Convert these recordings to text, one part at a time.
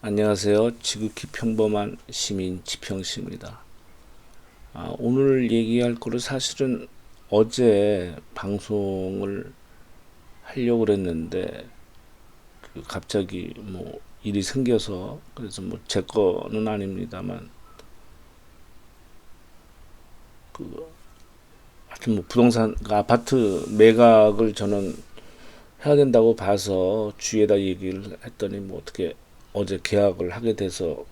안녕하세요. 지극히 평범한 시민 지평씨입니다. 오늘 얘기할 거를 사실은 어제 방송을 하려고 그랬는데 갑자기 뭐 일이 생겨서 그래서 뭐 제 거는 아닙니다만 하여튼 뭐 부동산 아파트 매각을 저는 해야 된다고 봐서 주위에다 얘기를 했더니 뭐 어떻게 어제 계약을 하게 돼서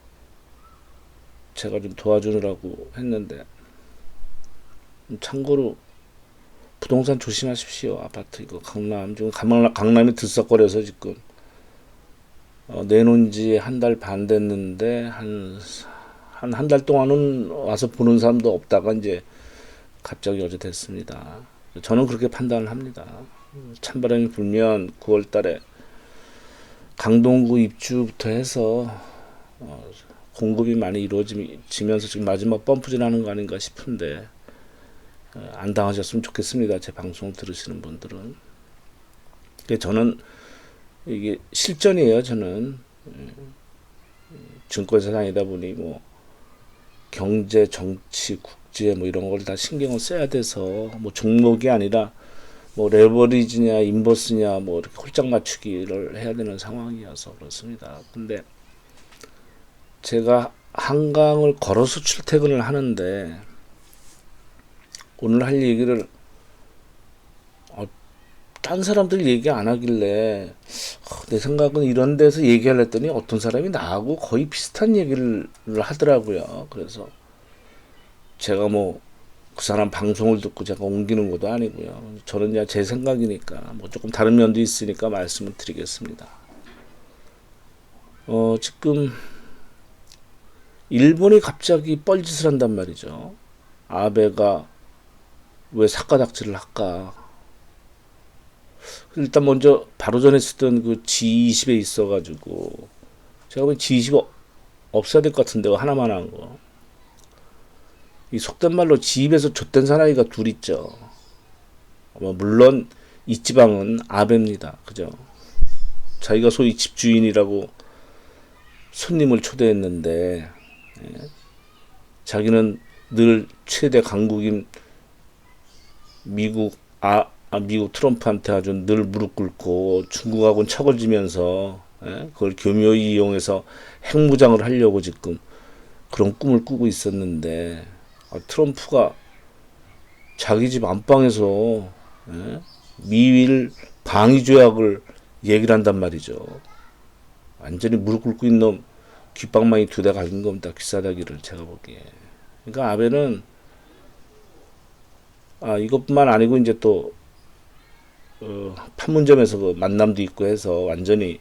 제가 좀 도와주느라고 했는데, 참고로 부동산 조심하십시오. 아파트 이거 지금 강남이 들썩거려서 지금 내놓은 지 한 달 반 됐는데 한 달 동안은 와서 보는 사람도 없다가 이제 갑자기 어제 됐습니다. 저는 그렇게 판단을 합니다. 찬바람이 불면 9월 달에 강동구 입주부터 해서 공급이 많이 이루어지면서 지금 마지막 펌프질 하는 거 아닌가 싶은데, 안 당하셨으면 좋겠습니다. 제 방송 들으시는 분들은. 저는 이게 실전이에요. 저는 증권사 다니다 보니 뭐 경제, 정치, 국제 뭐 이런 걸 다 신경을 써야 돼서 뭐 종목이 아니라 뭐 레버리지냐 인버스냐 뭐 이렇게 홀짝 맞추기를 해야 되는 상황이어서 그렇습니다. 근데 제가 한강을 걸어서 출퇴근을 하는데 오늘 할 얘기를 딴 사람들 얘기 안 하길래 내 생각은 이런 데서 얘기하려 했더니 어떤 사람이 나하고 거의 비슷한 얘기를 하더라고요. 그래서 제가 뭐 그 사람 방송을 듣고 제가 옮기는 것도 아니고요. 저는 그냥 제 생각이니까 뭐 조금 다른 면도 있으니까 말씀을 드리겠습니다. 지금 일본이 갑자기 뻘짓을 한단 말이죠. 아베가 왜 삭가닥지를 할까? 일단 먼저 바로 전에 쓰던 그 G20에 있어가지고 제가 보기엔 G20 없어야 될 것 같은데 하나만 한 거. 이 속된 말로 G20에서 좆된 사나이가 둘 있죠. 물론 이 지방은 아베입니다. 그죠? 자기가 소위 집주인이라고 손님을 초대했는데 자기는 늘 최대 강국인 미국 미국 트럼프한테 아주 늘 무릎 꿇고 중국하고는 척을 지면서 그걸 교묘히 이용해서 핵무장을 하려고 지금 그런 꿈을 꾸고 있었는데, 트럼프가 자기 집 안방에서 미일 방위 조약을 얘기를 한단 말이죠. 완전히 무릎 꿇고 있는 놈 귓방망이 두 대 갈긴 겁니다. 귀싸다기를 제가 보기에. 그러니까 아베는 이것뿐만 아니고 이제 또 판문점에서 그 만남도 있고 해서 완전히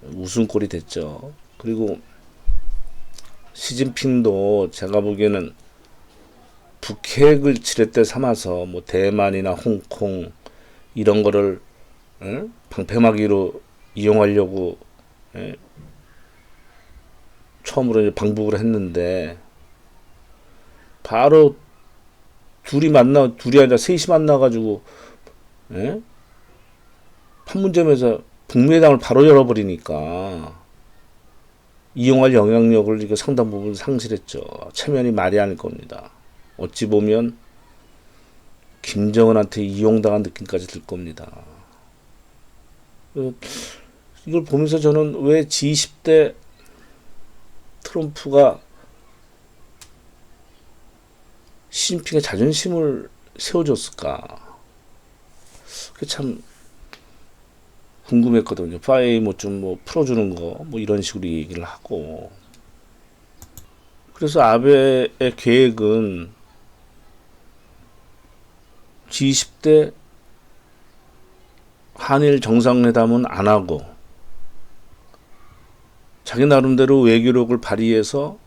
웃음꼴이 됐죠. 그리고 시진핑도 제가 보기에는 북핵을 지렛대 삼아서 뭐 대만이나 홍콩 이런 거를 방패막이로 이용하려고 처음으로 이제 방북을 했는데, 바로 둘이 아니라 셋이 만나가지고 판문점에서 북미회담을 바로 열어버리니까 이용할 영향력을 이거 상당 부분 상실했죠. 체면이 말이 아닐 겁니다. 어찌 보면 김정은한테 이용당한 느낌까지 들 겁니다. 이걸 보면서 저는 왜 G20대 트럼프가 시진핑의 자존심을 세워줬을까? 그게 참 궁금했거든요. 파이 뭐 좀 뭐 풀어주는 거 뭐 이런 식으로 얘기를 하고. 그래서 아베의 계획은 G20대 한일 정상회담은 안 하고 자기 나름대로 외교력을 발휘해서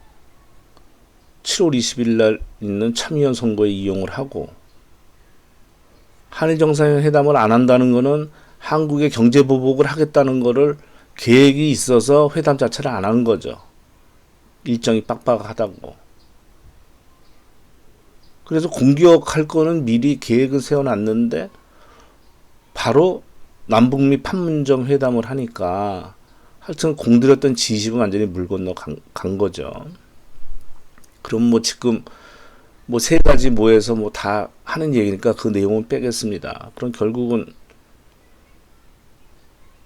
7월 20일 날 있는 참의원 선거에 이용을 하고, 한일 정상회담을 안 한다는 거는 한국의 경제 보복을 하겠다는 거를 계획이 있어서 회담 자체를 안 한 거죠. 일정이 빡빡하다고. 그래서 공격할 거는 미리 계획을 세워놨는데 바로 남북미 판문점 회담을 하니까 하여튼 공들였던 지식은 완전히 물 건너 간 거죠. 그럼 뭐 지금 뭐 세 가지 모여서 뭐 다 하는 얘기니까 그 내용은 빼겠습니다. 그럼 결국은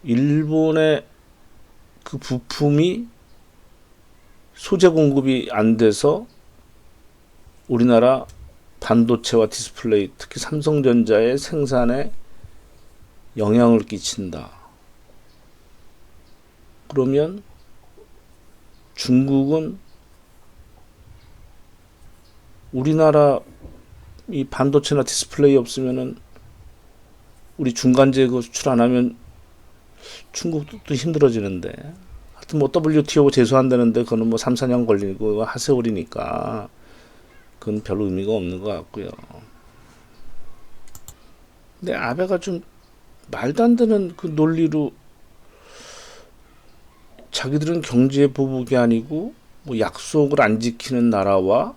일본의 그 부품이 소재 공급이 안 돼서 우리나라 반도체와 디스플레이, 특히 삼성전자의 생산에 영향을 끼친다. 그러면 중국은 우리나라 이 반도체나 디스플레이 없으면은 우리 중간재 그 수출 안 하면 중국도 힘들어지는데, 하여튼 뭐 WTO 제소한다는데 그거는 뭐 3, 4년 걸리고 하세월이니까 그건 별로 의미가 없는 것 같고요. 근데 아베가 좀 말도 안 되는 그 논리로 자기들은 경제 보복이 아니고 뭐 약속을 안 지키는 나라와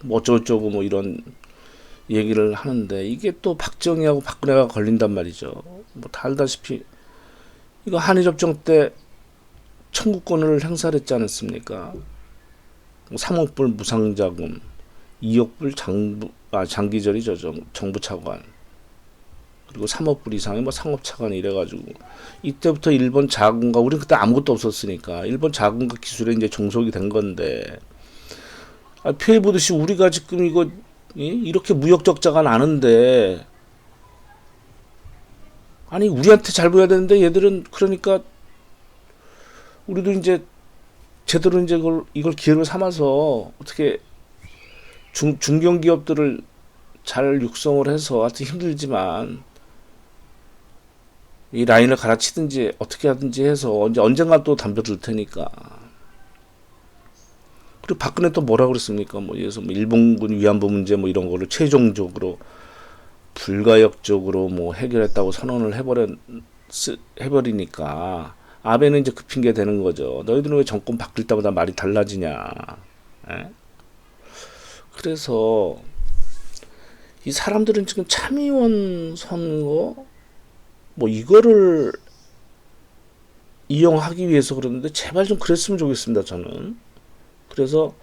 뭐 어쩌고저쩌고 뭐 이런 얘기를 하는데, 이게 또 박정희하고 박근혜가 걸린단 말이죠. 뭐 다 알다시피 이거 한일협정 때 청구권을 행사를 했지 않았습니까? 3억 불 무상자금, 2억 불 장기절이죠. 정부 차관. 그리고 3억 불 이상의 뭐 상업 차관 이래가지고 이때부터 일본 자금과, 우리는 그때 아무것도 없었으니까 일본 자금과 기술에 이제 종속이 된 건데, 표해 보듯이 우리가 지금 이거 이렇게 무역 적자가 나는데, 아니 우리한테 잘 보여야 되는데 얘들은 그러니까 우리도 이제 제대로 이제 이걸 기회로 삼아서 어떻게 중견기업들을 잘 육성을 해서, 하여튼 힘들지만 이 라인을 갈아치든지 어떻게 하든지 해서 언젠가 또 담벼 들 테니까. 그리고 박근혜 또 뭐라 그랬습니까? 뭐 예를 들어서 뭐 일본군 위안부 문제 뭐 이런 거를 최종적으로 불가역적으로 뭐 해결했다고 선언을 해버리니까 아베는 이제 그 핑계 대는 거죠. 너희들은 왜 정권 바뀔 때마다 말이 달라지냐. 에? 그래서 이 사람들은 지금 참의원 선거 뭐 이거를 이용하기 위해서 그러는데, 제발 좀 그랬으면 좋겠습니다, 저는. 그래서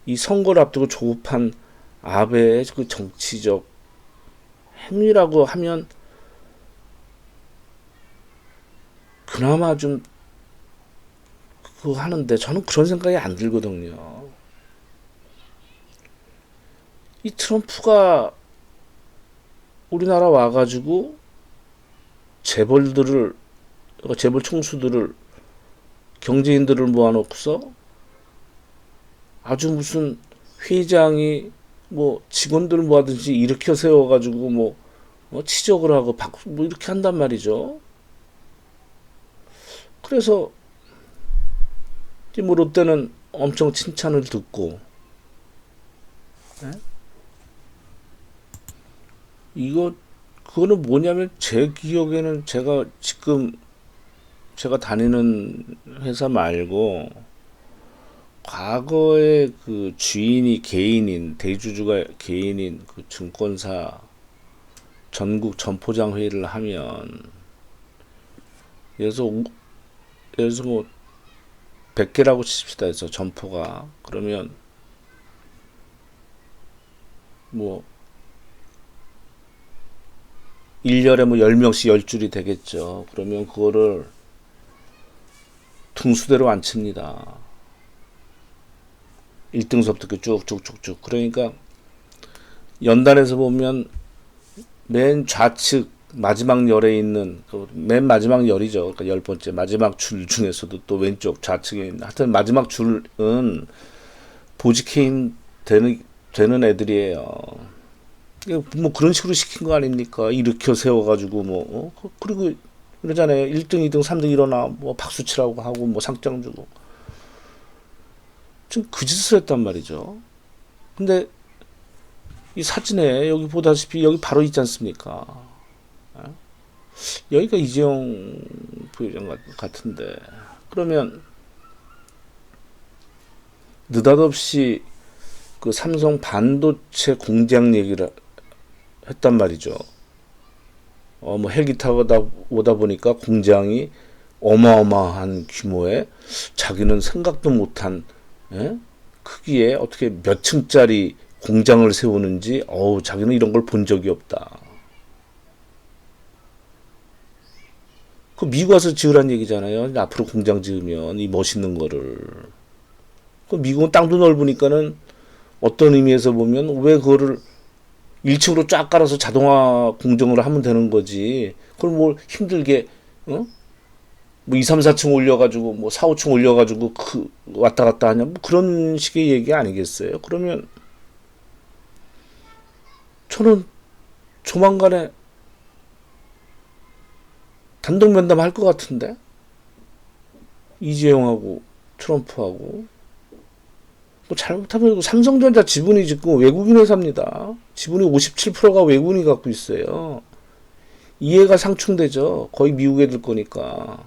이 선거를 앞두고 조급한 아베의 그 정치적 행위라고 하면 그나마 좀 그거 하는데, 저는 그런 생각이 안 들거든요. 이 트럼프가 우리나라 와가지고 재벌 총수들을, 경제인들을 모아놓고서 아주 무슨 회장이 뭐 직원들 모아든지 일으켜 세워가지고 뭐 치적을 하고 뭐 이렇게 한단 말이죠. 그래서 뭐 롯데는 엄청 칭찬을 듣고, 네? 그거는 뭐냐면, 제 기억에는 제가 다니는 회사 말고 과거에 그 주인이 개인인, 대주주가 개인인 그 증권사 전국 점포장 회의를 하면, 예를 들어서 뭐 100개라고 칩시다 해서 점포가, 그러면 뭐 1년에 뭐 10명씩 10줄이 되겠죠. 그러면 그거를 등수대로 안 칩니다. 1등서부터 쭉쭉쭉쭉. 그러니까 연단에서 보면 맨 좌측 마지막 열에 있는 맨 마지막 열이죠. 그러니까 10번째 마지막 줄 중에서도 또 왼쪽 좌측에 있는, 하여튼 마지막 줄은 보직해임 되는 애들이에요. 뭐 그런 식으로 시킨 거 아닙니까? 일으켜 세워가지고 뭐 그리고 그러잖아요. 1등, 2등, 3등 일어나 뭐 박수 치라고 하고 뭐 상장 주고. 좀 그 짓을 했단 말이죠. 근데 이 사진에 여기 보다시피 여기 바로 있지 않습니까? 여기가 이재용 부회장 같은데, 그러면 느닷없이 그 삼성 반도체 공장 얘기를 했단 말이죠. 뭐 헬기 타고 오다 보니까 공장이 어마어마한 규모의 자기는 생각도 못한 예? 크기에 어떻게 몇 층짜리 공장을 세우는지 자기는 이런 걸 본 적이 없다. 그 미국 와서 지으란 얘기잖아요. 앞으로 공장 지으면 이 멋있는 거를. 그 미국은 땅도 넓으니까는 어떤 의미에서 보면 왜 그거를 1층으로 쫙 깔아서 자동화 공정을 하면 되는 거지. 그걸 뭘 힘들게 뭐 2, 3, 4층 올려가지고 뭐 4, 5층 올려가지고 왔다 갔다 하냐 뭐 그런 식의 얘기 아니겠어요. 그러면 저는 조만간에 단독 면담할 것 같은데 이재용하고 트럼프하고 뭐 잘못하면 삼성전자 지분이 지금 외국인 회사입니다. 지분이 57%가 외국인이 갖고 있어요. 이해가 상충되죠. 거의 미국 애들 거니까.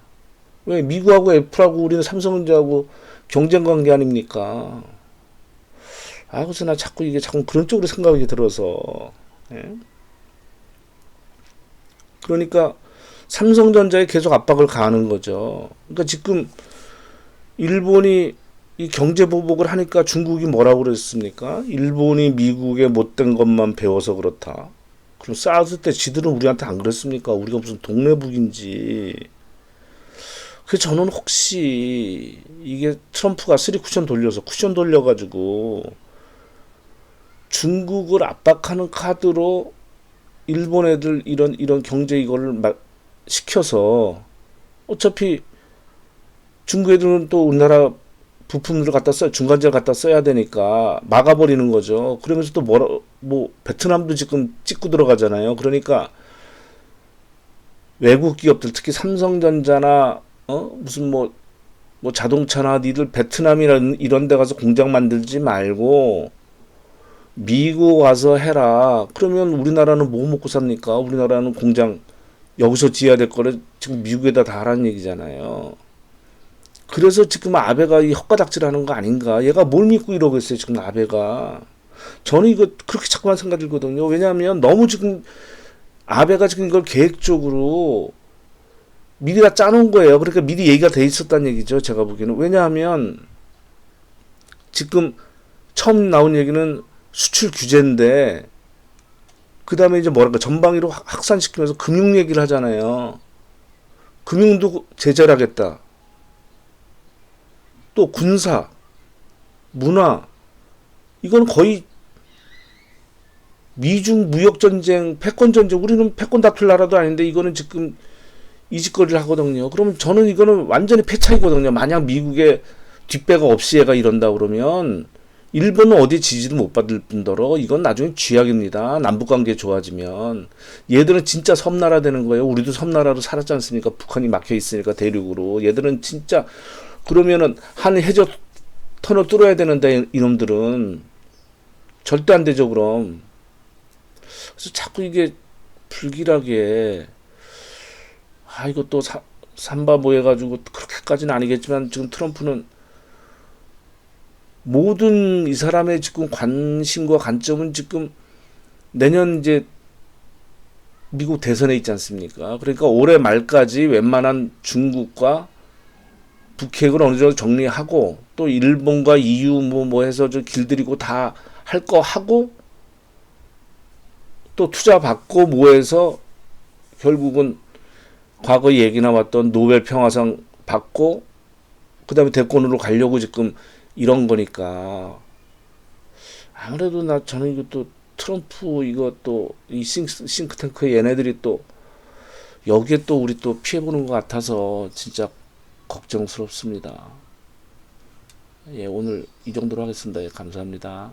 왜 미국하고 애플하고 우리는 삼성전자하고 경쟁 관계 아닙니까? 그래서 나 자꾸 그런 쪽으로 생각이 들어서. 예? 그러니까 삼성전자에 계속 압박을 가하는 거죠. 그러니까 지금 일본이 이 경제 보복을 하니까 중국이 뭐라고 그랬습니까? 일본이 미국의 못된 것만 배워서 그렇다. 그럼 싸웠을 때 지들은 우리한테 안 그랬습니까? 우리가 무슨 동네북인지. 그래서 저는 혹시 이게 트럼프가 3쿠션 돌려가지고 중국을 압박하는 카드로 일본 애들 이런 경제 이거를 시켜서 어차피 중국 애들은 또 우리나라 부품들을 중간재를 갖다 써야 되니까 막아버리는 거죠. 그러면서 또 베트남도 지금 찍고 들어가잖아요. 그러니까 외국 기업들 특히 삼성전자나 무슨 뭐 자동차나 니들 베트남이나 이런 데 가서 공장 만들지 말고 미국 와서 해라. 그러면 우리나라는 뭐 먹고 삽니까? 우리나라는 공장 여기서 지어야 될 거를 지금 미국에다 다 하라는 얘기잖아요. 그래서 지금 아베가 이 헛가닥질하는 거 아닌가? 얘가 뭘 믿고 이러고 있어요, 지금 아베가. 저는 이거 그렇게 자꾸만 생각 들거든요. 왜냐하면 너무 지금 아베가 지금 이걸 계획적으로 미리 다 짜놓은 거예요. 그러니까 미리 얘기가 돼 있었다는 얘기죠, 제가 보기에는. 왜냐하면 지금 처음 나온 얘기는 수출 규제인데 그 다음에 이제 전방위로 확산시키면서 금융 얘기를 하잖아요. 금융도 제재를 하겠다. 또 군사, 문화, 이건 거의 미중 무역전쟁, 패권전쟁, 우리는 패권 다툴 나라도 아닌데 이거는 지금 이 짓거리를 하거든요. 그러면 저는 이거는 완전히 패착이거든요. 만약 미국의 뒷배가 없이 얘가 이런다 그러면 일본은 어디 지지도 못 받을 뿐더러 이건 나중에 쥐약입니다. 남북관계 좋아지면. 얘들은 진짜 섬나라 되는 거예요. 우리도 섬나라로 살았지 않습니까? 북한이 막혀 있으니까 대륙으로. 얘들은 진짜 그러면은 한 해저 터널 뚫어야 되는데 이놈들은 절대 안 되죠. 그럼 그래서 자꾸 이게 불길하게 이것도 삼바보 해가지고 그렇게까지는 아니겠지만 지금 트럼프는 모든 이 사람의 지금 관심과 관점은 지금 내년 이제 미국 대선에 있지 않습니까? 그러니까 올해 말까지 웬만한 중국과 북핵을 어느 정도 정리하고 또 일본과 EU 뭐 해서 길들이고 다 할 거 하고 또 투자 받고 뭐 해서 결국은 과거 얘기 나왔던 노벨 평화상 받고 그 다음에 대권으로 가려고 지금 이런 거니까 아무래도 저는 이것도 트럼프 이것도 이 싱크탱크 얘네들이 또 여기에 또 우리 또 피해보는 것 같아서 진짜 걱정스럽습니다. 예, 오늘 이 정도로 하겠습니다. 예, 감사합니다.